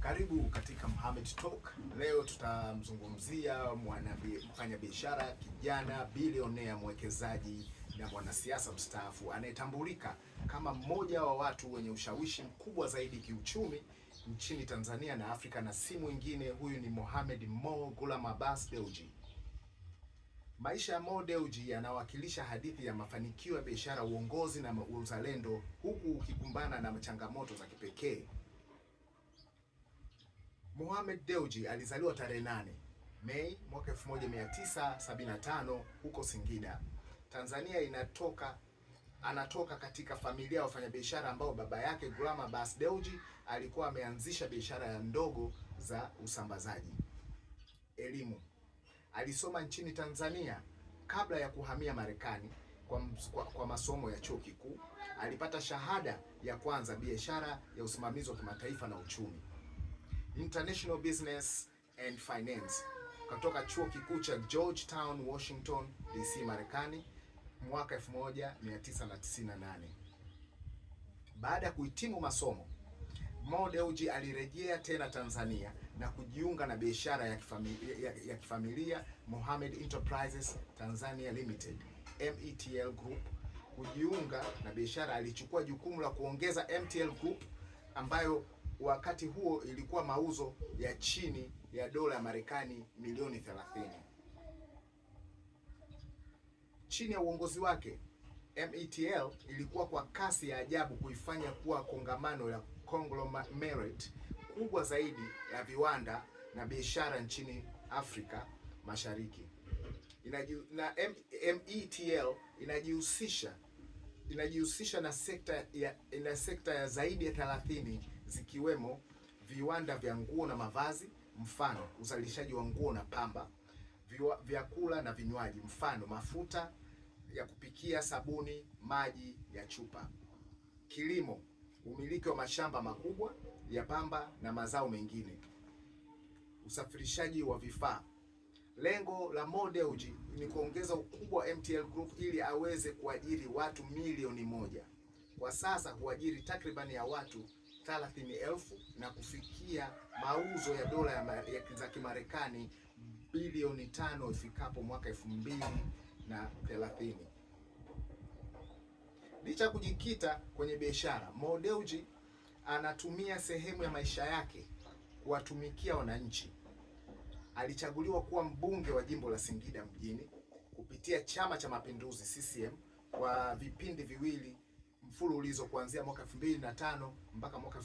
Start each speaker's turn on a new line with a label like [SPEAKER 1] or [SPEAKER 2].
[SPEAKER 1] Karibu katika Mohamed Talk. Leo tutamzungumzia mfanyabiashara kijana, bilionea, mwekezaji na mwanasiasa mstaafu anayetambulika kama mmoja wa watu wenye ushawishi mkubwa zaidi kiuchumi nchini Tanzania na Afrika, na si mwingine, huyu ni Mohamed Mo Ghulam Abbas Dewji. Maisha ya Mo Dewji yanawakilisha hadithi ya mafanikio ya biashara, uongozi na uzalendo, huku ukikumbana na changamoto za kipekee. Mohamed Dewji alizaliwa tarehe 8 Mei mwaka 1975 huko Singida, Tanzania. Anatoka katika familia ya wafanyabiashara ambao baba yake Ghulam Abbas Dewji alikuwa ameanzisha biashara ya ndogo za usambazaji. Elimu. Alisoma nchini Tanzania kabla ya kuhamia Marekani kwa masomo ya chuo kikuu. Alipata shahada ya kwanza biashara ya usimamizi wa kimataifa na uchumi, International Business and Finance, kutoka chuo kikuu cha Georgetown, Washington DC, Marekani mwaka 1998. Baada ya kuhitimu masomo, Mo Dewji alirejea tena Tanzania na kujiunga na biashara ya kifamilia Mohamed Enterprises Tanzania Limited, METL Group. Kujiunga na biashara, alichukua jukumu la kuongeza MTL Group ambayo wakati huo ilikuwa mauzo ya chini ya dola ya Marekani milioni 30. Chini ya uongozi wake, METL ilikuwa kwa kasi ya ajabu kuifanya kuwa kongamano la conglomerate kubwa zaidi ya viwanda na biashara nchini Afrika Mashariki. METL inajihusisha na sekta ya zaidi ya 30 zikiwemo viwanda vya nguo na mavazi, mfano uzalishaji wa nguo na pamba, vyakula na vinywaji, mfano mafuta ya kupikia, sabuni, maji ya chupa, kilimo, umiliki wa mashamba makubwa ya pamba na mazao mengine, usafirishaji wa vifaa. Lengo la Mo Dewji ni kuongeza ukubwa wa MTL Group ili aweze kuajiri watu milioni 1. Kwa sasa huajiri takribani ya watu 30,000 na kufikia mauzo ya dola za Kimarekani bilioni 5 ifikapo mwaka 2030. Licha ya kujikita kwenye biashara, Mo Dewji anatumia sehemu ya maisha yake kuwatumikia wananchi. Alichaguliwa kuwa mbunge wa jimbo la Singida mjini kupitia Chama cha Mapinduzi CCM kwa vipindi viwili mfululizo kuanzia mwaka 2005 mpaka mwaka